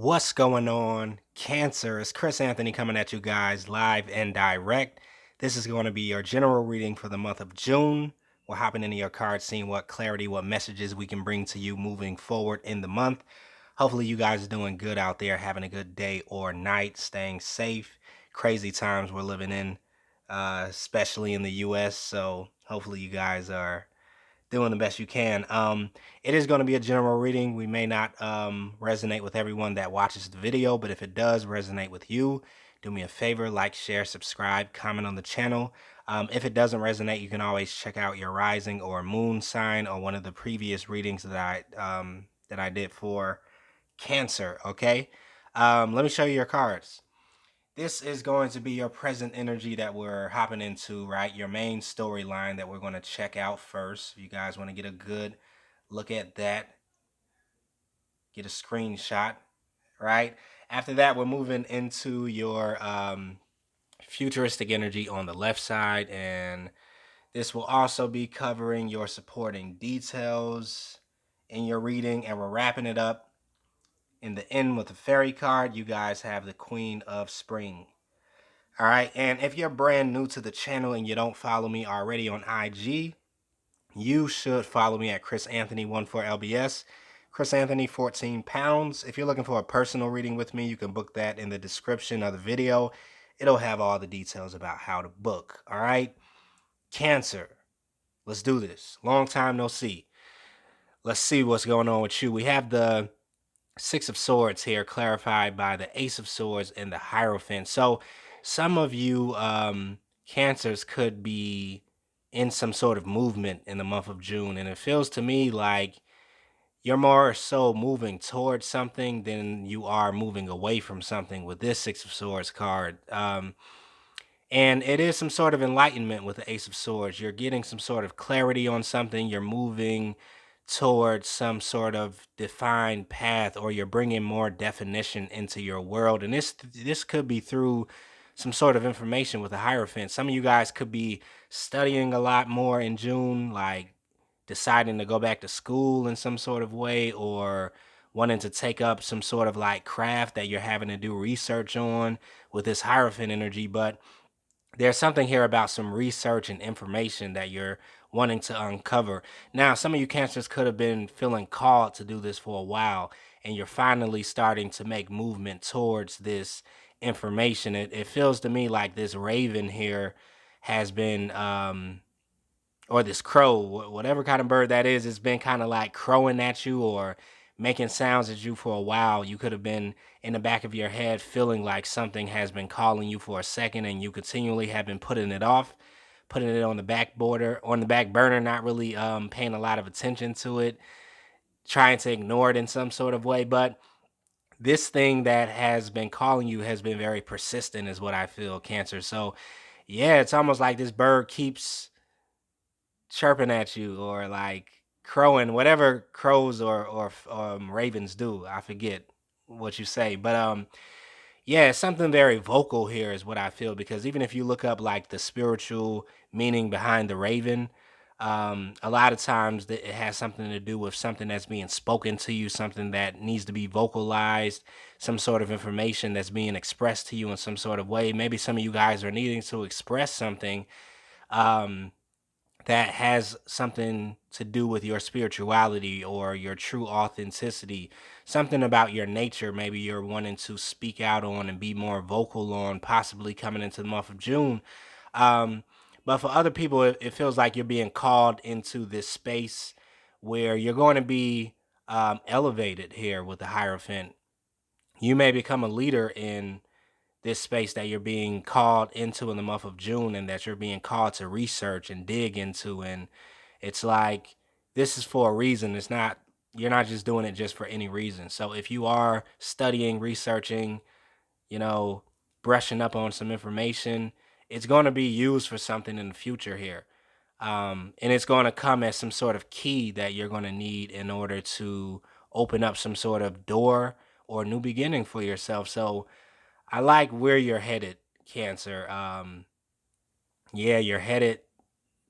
What's going on, Cancer? It's Chris Anthony coming at you guys live and direct. This is going to be your general reading for the month of June. We're hopping into your cards, seeing what clarity, what messages we can bring to you moving forward in the month. Hopefully you guys are doing good out there, having a good day or night, staying safe. Crazy times we're living in, especially in the US. So hopefully you guys are doing the best you can. It is going to be a general reading. We may not resonate with everyone that watches the video, but if it does resonate with you, do me a favor, like, share, subscribe, comment on the channel. If it doesn't resonate, you can always check out your rising or moon sign or one of the previous readings that I did for Cancer. Okay, let me show you your cards. This is going to be your present energy that we're hopping into, right? Your main storyline that we're going to check out first. If you guys want to get a good look at that, get a screenshot, right? After that, we're moving into your futuristic energy on the left side, and this will also be covering your supporting details in your reading, and we're wrapping it up in the end with the fairy card. You guys have the Queen of Spring. All right, and if you're brand new to the channel and you don't follow me already on IG, you should follow me at chrisanthony14lbs. Chris Anthony 14 pounds. If you're looking for a personal reading with me, you can book that in the description of the video. It'll have all the details about how to book. All right, Cancer, let's do this. Long time no see. Let's see what's going on with you. We have the Six of Swords here, clarified by the Ace of Swords and the Hierophant. So some of you Cancers could be in some sort of movement in the month of June, and it feels to me like you're more so moving towards something than you are moving away from something with this Six of Swords card. And it is some sort of enlightenment with the Ace of Swords. You're getting some sort of clarity on something. You're moving towards some sort of defined path, or you're bringing more definition into your world. And this could be through some sort of information with the Hierophant. Some of you guys could be studying a lot more in June, like deciding to go back to school in some sort of way, or wanting to take up some sort of like craft that you're having to do research on with this Hierophant energy. But there's something here about some research and information that you're wanting to uncover. Now, some of you Cancers could have been feeling called to do this for a while, and you're finally starting to make movement towards this information. It feels to me like this raven here has been, or this crow, whatever kind of bird that is, it's been kind of like crowing at you or making sounds at you for a while. You could have been in the back of your head feeling like something has been calling you for a second, and you continually have been putting it off, putting it on the back border, on the back burner, not really paying a lot of attention to it, trying to ignore it in some sort of way. But this thing that has been calling you has been very persistent, is what I feel, Cancer. So yeah, it's almost like this bird keeps chirping at you, or like crowing, whatever crows or ravens do. I forget what you say, but yeah, something very vocal here is what I feel, because even if you look up like the spiritual meaning behind the raven, a lot of times it has something to do with something that's being spoken to you, something that needs to be vocalized, some sort of information that's being expressed to you in some sort of way. Maybe some of you guys are needing to express something um that has something to do with your spirituality or your true authenticity, something about your nature. Maybe you're wanting to speak out on and be more vocal on, possibly coming into the month of June. Um, but for other people, it feels like you're being called into this space where you're going to be elevated here with the Hierophant. You may become a leader in this space that you're being called into in the month of June, and that you're being called to research and dig into. And it's like, this is for a reason. It's not, you're not just doing it just for any reason. So if you are studying, researching, you know, brushing up on some information, it's going to be used for something in the future here. And it's going to come as some sort of key that you're going to need in order to open up some sort of door or new beginning for yourself. So I like where you're headed, Cancer. Yeah, you're headed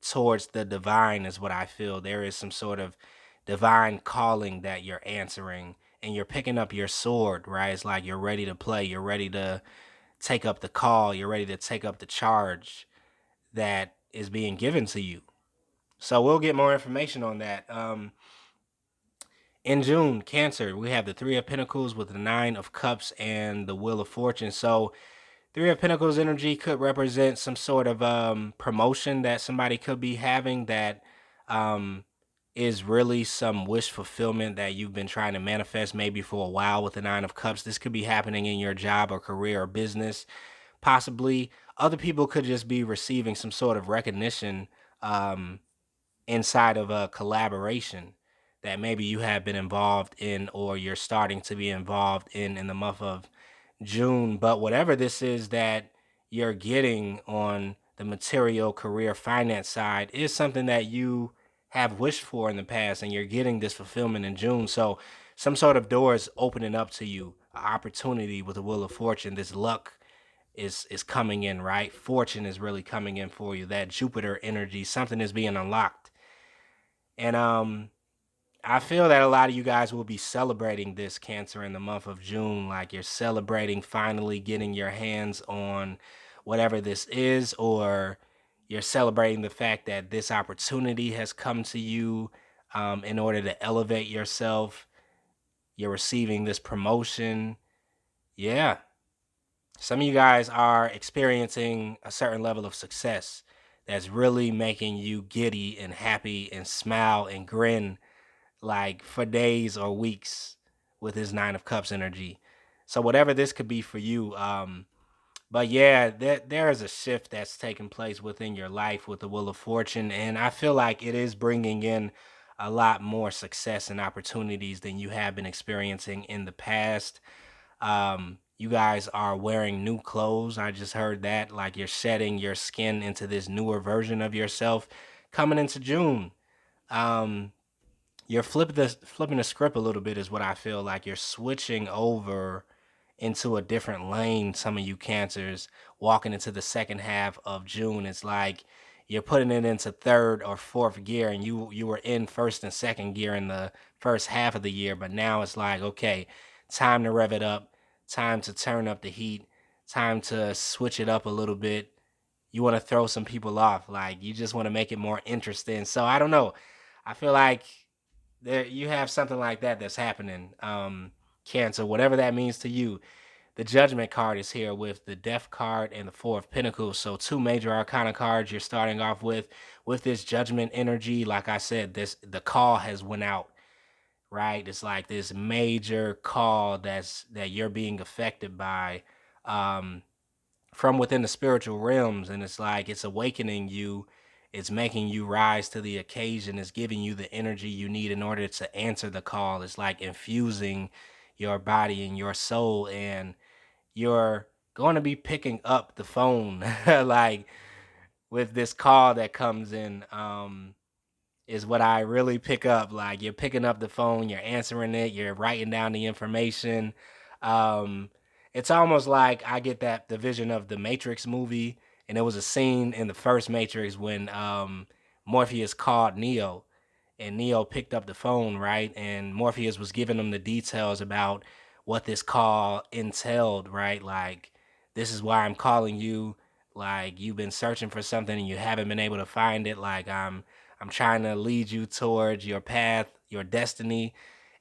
towards the divine, is what I feel. There is some sort of divine calling that you're answering, and you're picking up your sword, right? It's like you're ready to play, you're ready to take up the call, you're ready to take up the charge that is being given to you. So we'll get more information on that. In June, Cancer, we have the Three of Pentacles with the Nine of Cups and the Wheel of Fortune. So Three of Pentacles energy could represent some sort of promotion that somebody could be having that um, is really some wish fulfillment that you've been trying to manifest maybe for a while with the Nine of Cups. This could be happening in your job or career or business. Possibly other people could just be receiving some sort of recognition um, inside of a collaboration that maybe you have been involved in or you're starting to be involved in the month of June. But whatever this is that you're getting on the material, career, finance side is something that you have wished for in the past, and you're getting this fulfillment in June. So some sort of door is opening up to you, an opportunity with the Wheel of Fortune. This luck is coming in, right? Fortune is really coming in for you. That Jupiter energy, something is being unlocked. And I feel that a lot of you guys will be celebrating this, Cancer, in the month of June. Like you're celebrating finally getting your hands on whatever this is, or you're celebrating the fact that this opportunity has come to you in order to elevate yourself. You're receiving this promotion. Yeah. Some of you guys are experiencing a certain level of success that's really making you giddy and happy and smile and grin like for days or weeks with his Nine of Cups energy. So whatever this could be for you, but yeah, there is a shift that's taking place within your life with the Wheel of Fortune, and I feel like it is bringing in a lot more success and opportunities than you have been experiencing in the past. You guys are wearing new clothes. I just heard that, like you're shedding your skin into this newer version of yourself coming into June. Um, you're flipping the script a little bit is what I feel like. You're switching over into a different lane. Some of you Cancers walking into the second half of June. It's like you're putting it into third or fourth gear, and you were in first and second gear in the first half of the year, but now it's like, okay, time to rev it up, time to turn up the heat, time to switch it up a little bit. You want to throw some people off, like you just want to make it more interesting. So I don't know. I feel like there you have something like that that's happening. Cancer, whatever that means to you. The Judgment card is here with the Death card and the Four of Pentacles. So two major arcana cards you're starting off with this Judgment energy. Like I said, the call has went out, right? It's like this major call that you're being affected by um from within the spiritual realms, and it's like it's awakening you, it's making you rise to the occasion, it's giving you the energy you need in order to answer the call. It's like infusing your body and your soul, and you're going to be picking up the phone like with this call that comes in. Is what I really pick up. Like you're picking up the phone, you're answering it, you're writing down the information. Um, it's almost like I get that the vision of the Matrix movie, and there was a scene in the first Matrix when Morpheus called Neo, and Neo picked up the phone, right? And Morpheus was giving him the details about what this call entailed, right? Like, this is why I'm calling you. Like, you've been searching for something and you haven't been able to find it. Like, I'm trying to lead you towards your path, your destiny.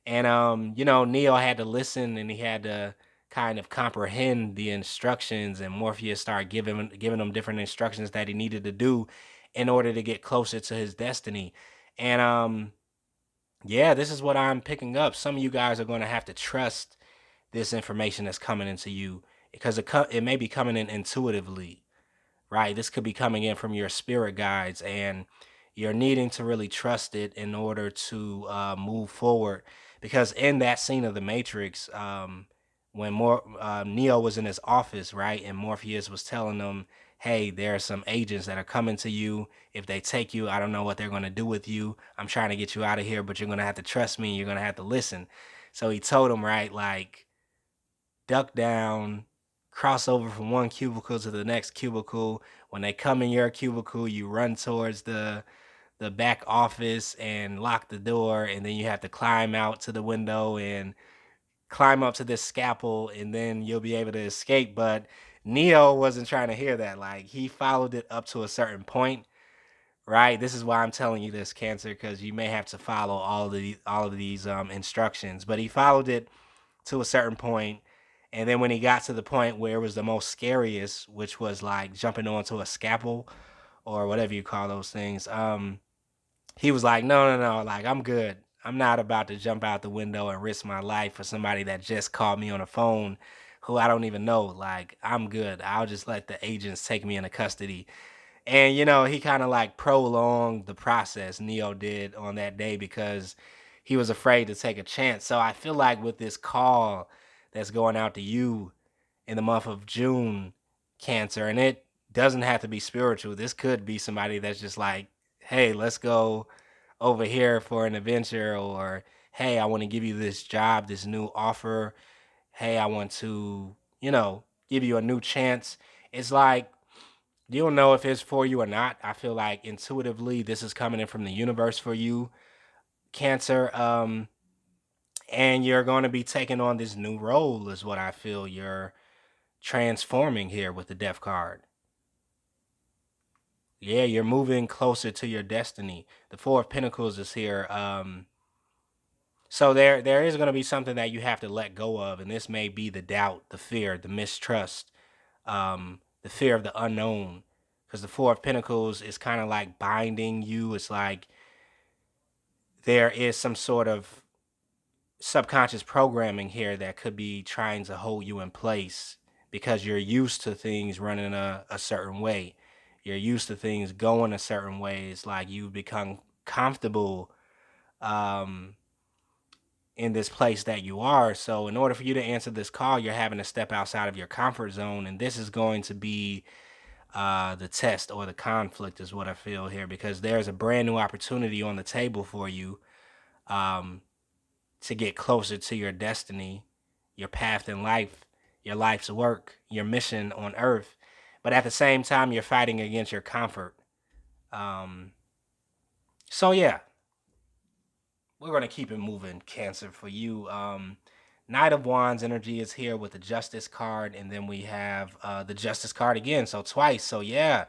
And Neo had to listen and he had to kind of comprehend the instructions, and Morpheus started giving him different instructions that he needed to do in order to get closer to his destiny. And yeah, this is what I'm picking up. Some of you guys are going to have to trust this information that's coming into you because it may be coming in intuitively, right? This could be coming in from your spirit guides, and you're needing to really trust it in order to move forward. Because in that scene of the Matrix, when Neo was in his office, right, and Morpheus was telling him, "Hey, there are some agents that are coming to you. If they take you, I don't know what they're going to do with you. I'm trying to get you out of here, but you're going to have to trust me. You're going to have to listen." So he told him, right, like duck down, cross over from one cubicle to the next cubicle. When they come in your cubicle, you run towards the back office and lock the door, and then you have to climb out to the window and climb up to this scalpel and then you'll be able to escape. But Neo wasn't trying to hear that. Like, he followed it up to a certain point, right? This is why I'm telling you this, Cancer, because you may have to follow all of these instructions. But he followed it to a certain point, and then when he got to the point where it was the most scariest, which was like jumping onto a scalpel or whatever you call those things, he was like, no, no, no, like, I'm good. I'm not about to jump out the window and risk my life for somebody that just called me on the phone who I don't even know. Like, I'm good. I'll just let the agents take me into custody. And, he kind of like prolonged the process, Neo did on that day, because he was afraid to take a chance. So I feel like with this call that's going out to you in the month of June, Cancer, and it doesn't have to be spiritual. This could be somebody that's just like, hey, let's go over here for an adventure, or hey, I want to give you this job, this new offer. Hey, I want to, give you a new chance. It's like, you don't know if it's for you or not. I feel like intuitively this is coming in from the universe for you, Cancer. And you're going to be taking on this new role, is what I feel you're transforming here with the Death card. Yeah, you're moving closer to your destiny. The Four of Pentacles is here. So there is going to be something that you have to let go of, and this may be the doubt, the fear, the mistrust, the fear of the unknown. Because the Four of Pentacles is kind of like binding you. It's like there is some sort of subconscious programming here that could be trying to hold you in place because you're used to things running a certain way. You're used to things going a certain way. It's like you become comfortable um, in this place that you are. So in order for you to answer this call, you're having to step outside of your comfort zone. And this is going to be the test or the conflict, is what I feel here, because there's a brand new opportunity on the table for you. To get closer to your destiny, your path in life, your life's work, your mission on earth. But at the same time, you're fighting against your comfort. Um, so, yeah, we're going to keep it moving, Cancer, for you. Knight of Wands energy is here with the Justice card, and then we have the Justice card again, so twice. So, yeah,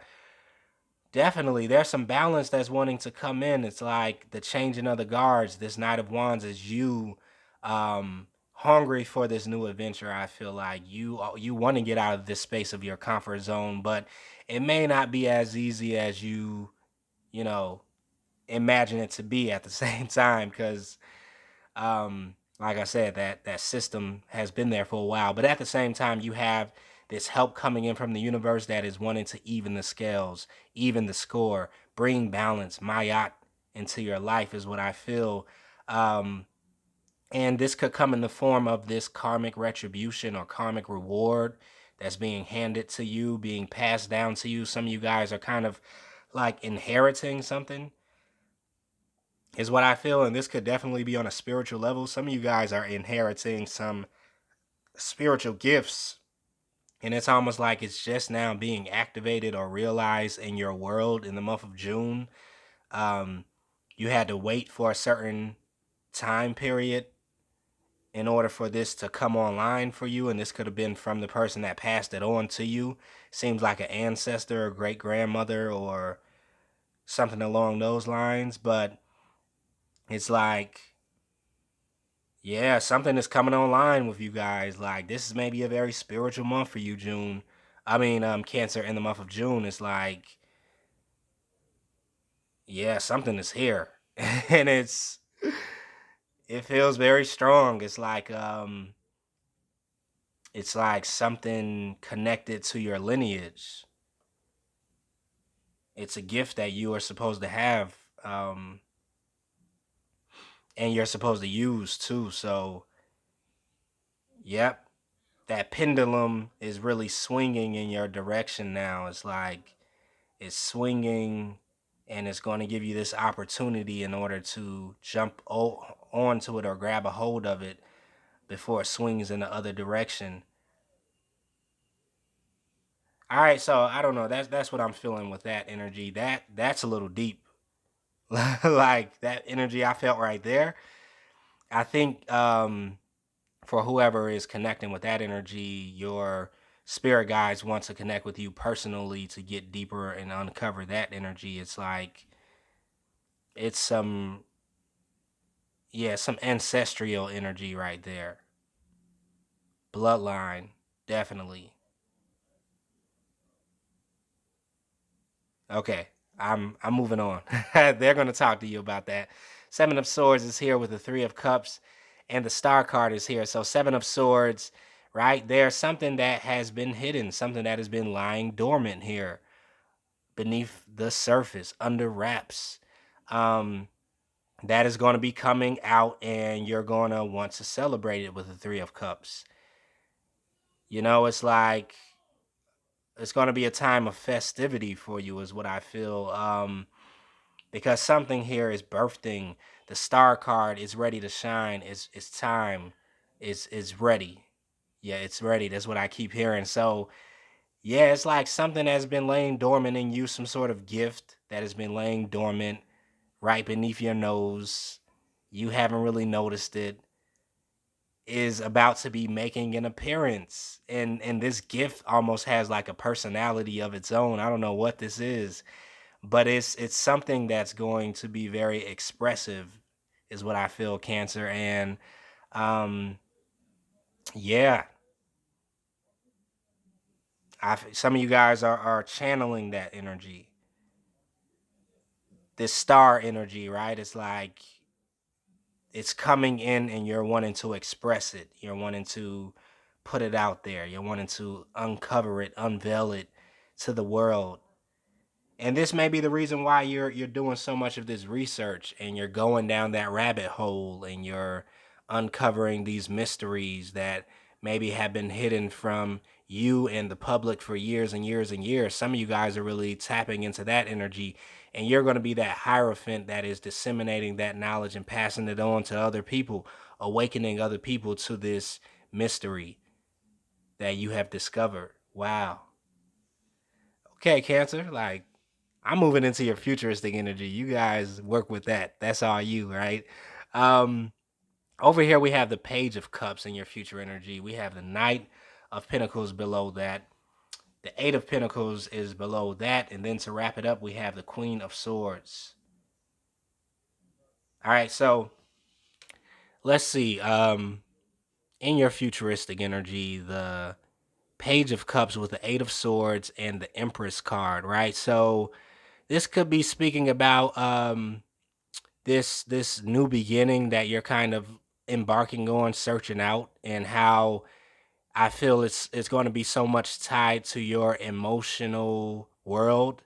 definitely, there's some balance that's wanting to come in. It's like the changing of the guards. This Knight of Wands is you, hungry for this new adventure. I feel like you want to get out of this space of your comfort zone, but it may not be as easy as you know, imagine it to be at the same time. Because, like I said, that system has been there for a while. But at the same time, you have this help coming in from the universe that is wanting to even the scales, even the score, bring balance, mayat into your life, is what I feel. Um, and this could come in the form of this karmic retribution or karmic reward that's being handed to you, being passed down to you. Some of you guys are kind of like inheriting something, is what I feel. And this could definitely be on a spiritual level. Some of you guys are inheriting some spiritual gifts, and it's almost like it's just now being activated or realized in your world in the month of June. Um, you had to wait for a certain time period in order for this to come online for you, and this could have been from the person that passed it on to you. Seems like an ancestor or great grandmother or something along those lines. But it's like, yeah, something is coming online with you guys. Like, this is maybe a very spiritual month for you, June. I mean, Cancer, in the month of June. It's like, yeah, something is here. And it feels very strong. It's like something connected to your lineage. It's a gift that you are supposed to have, and you're supposed to use too. So, yep, that pendulum is really swinging in your direction now. It's like it's swinging, and it's going to give you this opportunity in order to jump onto it or grab a hold of it before it swings in the other direction. All right, so I don't know. That's what I'm feeling with that energy. That's a little deep. Like that energy I felt right there. I think for whoever is connecting with that energy, your spirit guides want to connect with you personally to get deeper and uncover that energy. It's like it's some, yeah, some ancestral energy right there. Bloodline, definitely. Okay, I'm moving on. They're gonna talk to you about that. Seven of Swords is here with the Three of Cups, and the Star card is here. So Seven of Swords, right? There's something that has been hidden, something that has been lying dormant here, beneath the surface, under wraps. Um, that is going to be coming out, and you're going to want to celebrate it with the Three of Cups. You know, it's like it's going to be a time of festivity for you, is what I feel. Because something here is birthing. The Star card is ready to shine. It's time. It's ready. Yeah, it's ready. That's what I keep hearing. So yeah, it's like something that's been laying dormant in you, some sort of gift that has been laying dormant right beneath your nose. You haven't really noticed it, is about to be making an appearance. And this gift almost has like a personality of its own. I don't know what this is, but it's something that's going to be very expressive, is what I feel, Cancer. And um yeah, some of you guys are channeling that energy, this star energy, right? It's like it's coming in and you're wanting to express it. You're wanting to put it out there. You're wanting to uncover it, unveil it to the world. And this may be the reason why you're doing so much of this research, and you're going down that rabbit hole, and you're uncovering these mysteries that maybe have been hidden from you and the public for years and years and years. Some of you guys are really tapping into that energy, and you're going to be that hierophant that is disseminating that knowledge and passing it on to other people, awakening other people to this mystery that you have discovered. Wow. Okay, Cancer, like I'm moving into your futuristic energy. You guys work with that. That's all you, right? Um, over here we have the Page of Cups in your future energy. We have the Knight of Pentacles below that. The Eight of Pentacles is below that. And then to wrap it up, we have the Queen of Swords. All right, so let's see. In your futuristic energy, the Page of Cups with the Eight of Swords and the Empress card, right? So this could be speaking about this new beginning that you're kind of embarking on, searching out, and how I feel it's going to be so much tied to your emotional world.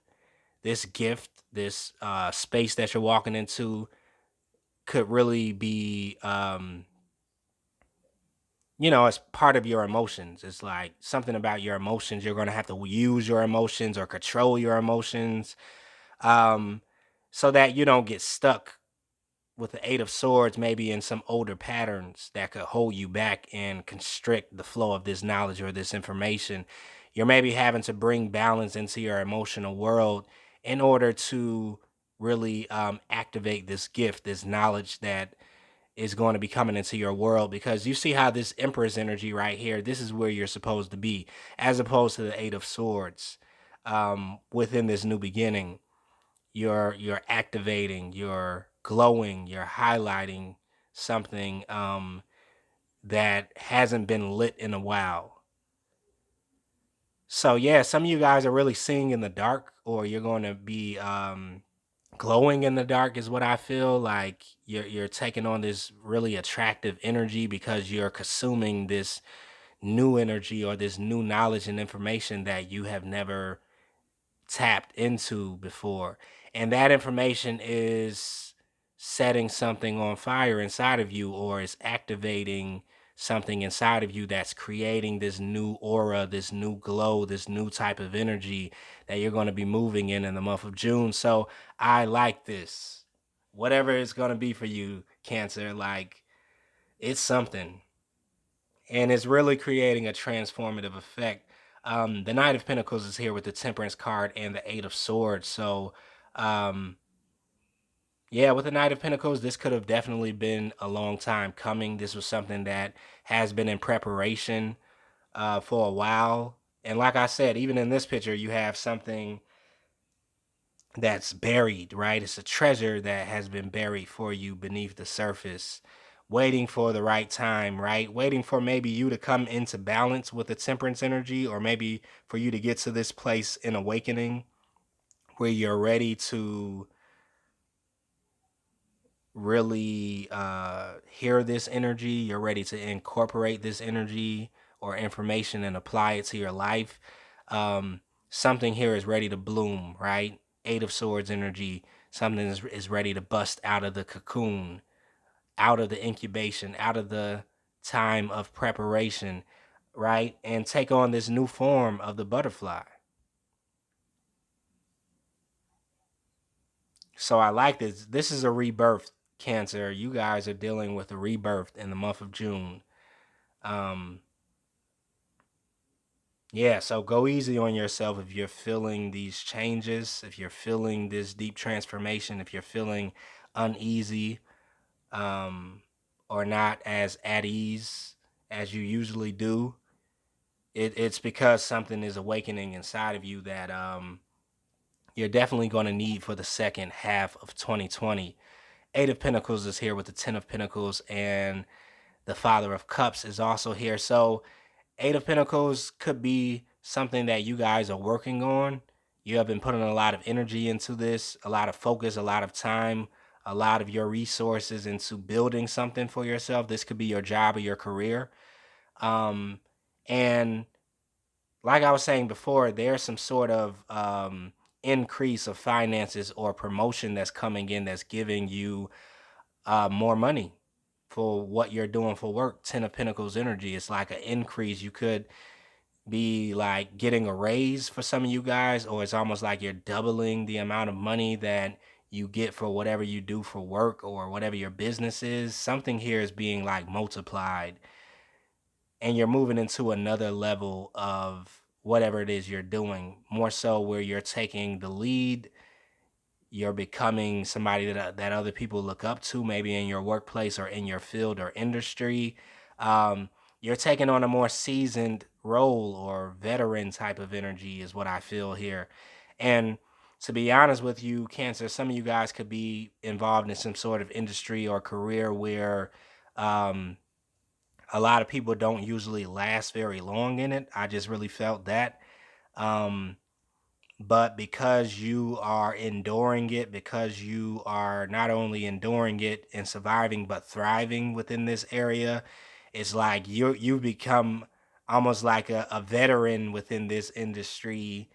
This gift, this space that you're walking into, could really be as part of your emotions. It's like something about your emotions. You're going to have to use your emotions or control your emotions, um so that you don't get stuck with the Eight of Swords, maybe in some older patterns that could hold you back and constrict the flow of this knowledge or this information. You're maybe having to bring balance into your emotional world in order to really activate this gift, this knowledge that is going to be coming into your world. Because you see how this Empress energy right here, this is where you're supposed to be, as opposed to the Eight of Swords. Within this new beginning, you're activating, you're glowing, you're highlighting something that hasn't been lit in a while. So yeah, some of you guys are really seeing in the dark, or you're going to be glowing in the dark, is what I feel. Like you're taking on this really attractive energy because you're consuming this new energy or this new knowledge and information that you have never tapped into before. And that information is setting something on fire inside of you, or is activating something inside of you that's creating this new aura, this new glow, this new type of energy that you're going to be moving in the month of June. So I like this. Whatever it's going to be for you, Cancer, like it's something, and it's really creating a transformative effect. The Knight of Pentacles is here with the Temperance card and the Eight of Swords. So, um, Yeah, with the Knight of Pentacles, this could have definitely been a long time coming. This was something that has been in preparation for a while. And like I said, even in this picture, you have something that's buried, right? It's a treasure that has been buried for you beneath the surface, waiting for the right time, right? Waiting for maybe you to come into balance with the temperance energy, or maybe for you to get to this place in awakening where you're ready to really hear this energy. You're ready to incorporate this energy or information and apply it to your life. Um, Something here is ready to bloom, right? Eight of Swords energy. Something is ready to bust out of the cocoon, out of the incubation, out of the time of preparation, right? And take on this new form of the butterfly. So I like this. This is a rebirth, Cancer. You guys are dealing with a rebirth in the month of June. Um, yeah, so go easy on yourself if you're feeling these changes, if you're feeling this deep transformation, if you're feeling uneasy, um, or not as at ease as you usually do. It's because something is awakening inside of you that you're definitely going to need for the second half of 2020. Eight of Pentacles is here with the Ten of Pentacles, and the Father of Cups is also here. So Eight of Pentacles could be something that you guys are working on. You have been putting a lot of energy into this, a lot of focus, a lot of time, a lot of your resources into building something for yourself. This could be your job or your career. Um, and like I was saying before, there's some sort of increase of finances or promotion that's coming in that's giving you more money for what you're doing for work. Ten of Pentacles energy. It's like an increase. You could be like getting a raise for some of you guys, or it's almost like you're doubling the amount of money that you get for whatever you do for work or whatever your business is. Something here is being like multiplied, and you're moving into another level of whatever it is you're doing, more so where you're taking the lead. You're becoming somebody that other people look up to, maybe in your workplace or in your field or industry. Um, you're taking on a more seasoned role or veteran type of energy is what I feel here. And to be honest with you, Cancer, some of you guys could be involved in some sort of industry or career where um, a lot of people don't usually last very long in it. I just really felt that. Um, but because you are enduring it, because you are not only enduring it and surviving but thriving within this area, it's like you become almost like a veteran within this industry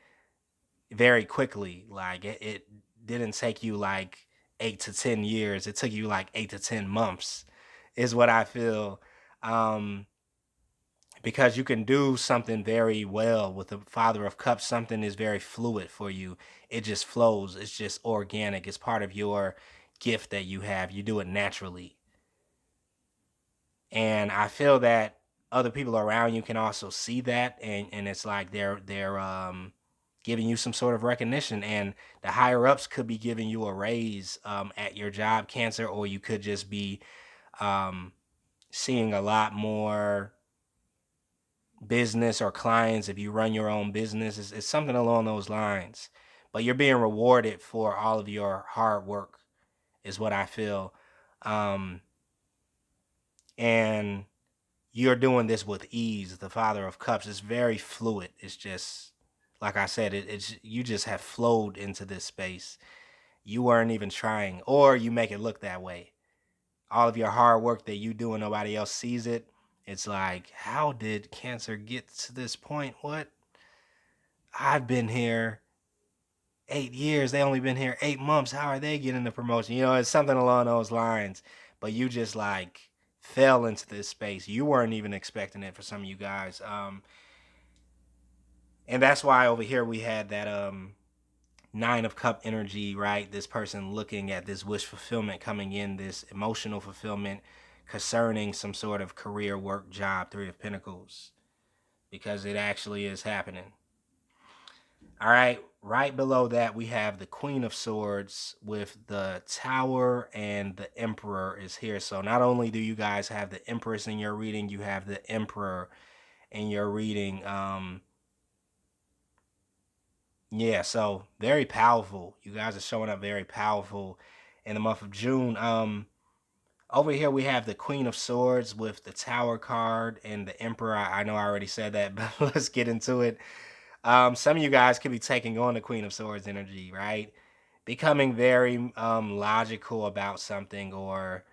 very quickly. Like it didn't take you like 8 to 10 years, it took you like 8 to 10 months is what I feel. um because you can do something very well with the Father of Cups. Something is very fluid for you. It just flows. It's just organic. It's part of your gift that you have. You do it naturally. And I feel that other people around you can also see that, and it's like they're giving you some sort of recognition, and the higher ups could be giving you a raise at your job, Cancer, or you could just be um seeing a lot more business or clients if you run your own business. It's something along those lines. But you're being rewarded for all of your hard work, is what I feel. Um, and you're doing this with ease. The Father of Cups is very fluid. It's just, like I said, it's you just have flowed into this space. You weren't even trying, or you make it look that way. All of your hard work that you do and nobody else sees it. It's like, how did Cancer get to this point? What? I've been here 8 years. They only been here 8 months. How are they getting the promotion? You know, it's something along those lines. But you just like fell into this space. You weren't even expecting it for some of you guys. And that's why over here we had that Nine of Cup energy, right? This person looking at this wish fulfillment coming in, this emotional fulfillment concerning some sort of career, work, job. Three of Pentacles, because it actually is happening. All right, right below that, we have the Queen of Swords with the Tower, and the Emperor is here. So not only do you guys have the Empress in your reading, you have the Emperor in your reading. Yeah, so very powerful. You guys are showing up very powerful in the month of June. Over here we have the Queen of Swords with the Tower card and the Emperor. I know I already said that, but let's get into it. Some of you guys could be taking on the Queen of Swords energy, right? Becoming very logical about something, or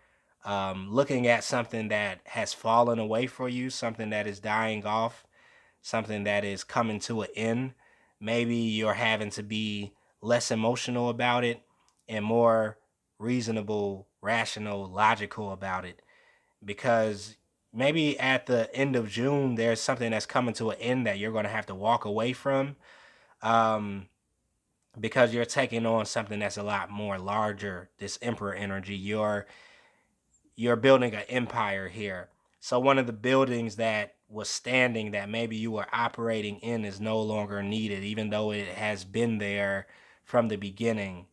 looking at something that has fallen away for you, something that is dying off, something that is coming to an end. Maybe you're having to be less emotional about it and more reasonable, rational, logical about it, because maybe at the end of June there's something that's coming to an end that you're going to have to walk away from, um, because you're taking on something that's a lot more larger. This Emperor energy, you're building an empire here. So one of the buildings that was standing that maybe you were operating in is no longer needed, even though it has been there from the beginning.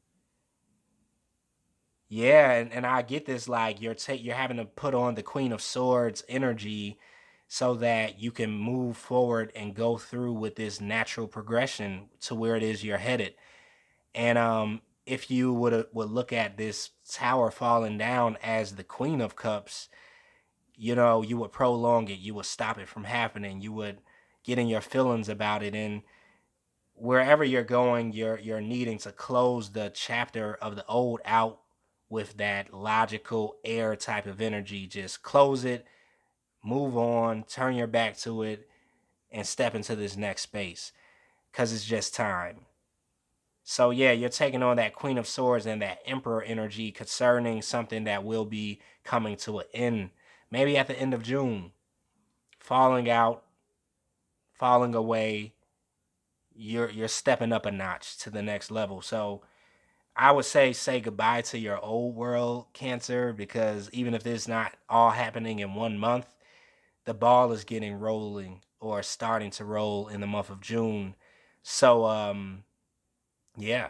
Yeah, and I get this, like you're having to put on the Queen of Swords energy so that you can move forward and go through with this natural progression to where it is you're headed. And if you would look at this tower falling down as the Queen of Cups, you know, you would prolong it, you would stop it from happening, you would get in your feelings about it, and wherever you're going, you're needing to close the chapter of the old out with that logical air type of energy. Just close it, move on, turn your back to it, and step into this next space, because it's just time. So yeah, you're taking on that Queen of Swords and that Emperor energy concerning something that will be coming to an end, maybe at the end of June, falling out, falling away. You're stepping up a notch to the next level. So I would say goodbye to your old world, Cancer, because even if this is not all happening in 1 month, the ball is getting rolling or starting to roll in the month of June. So yeah,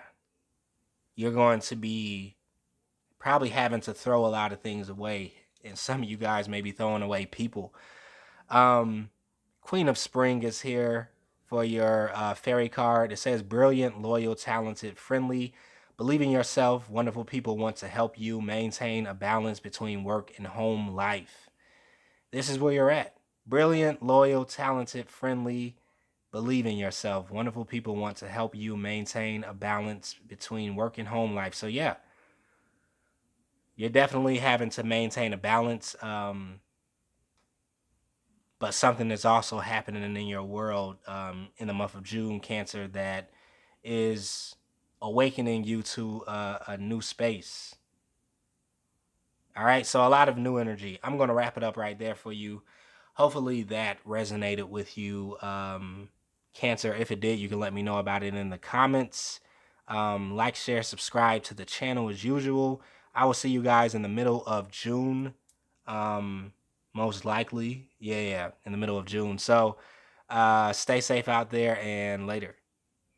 you're going to be probably having to throw a lot of things away, and some of you guys may be throwing away people. Um, Queen of Spring is here for your fairy card. It says brilliant, loyal, talented, friendly. Believe in yourself. Wonderful people want to help you maintain a balance between work and home life. This is where you're at. Brilliant, loyal, talented, friendly. Believe in yourself. Wonderful people want to help you maintain a balance between work and home life. So yeah, you're definitely having to maintain a balance. But something that's also happening in your world in the month of June, Cancer, that is awakening you to a new space. All right, so a lot of new energy. I'm going to wrap it up right there for you. Hopefully that resonated with you, Cancer. If it did, you can let me know about it in the comments. Like, share, subscribe to the channel as usual. I will see you guys in the middle of June. Most likely. Yeah, in the middle of June. So stay safe out there, and later.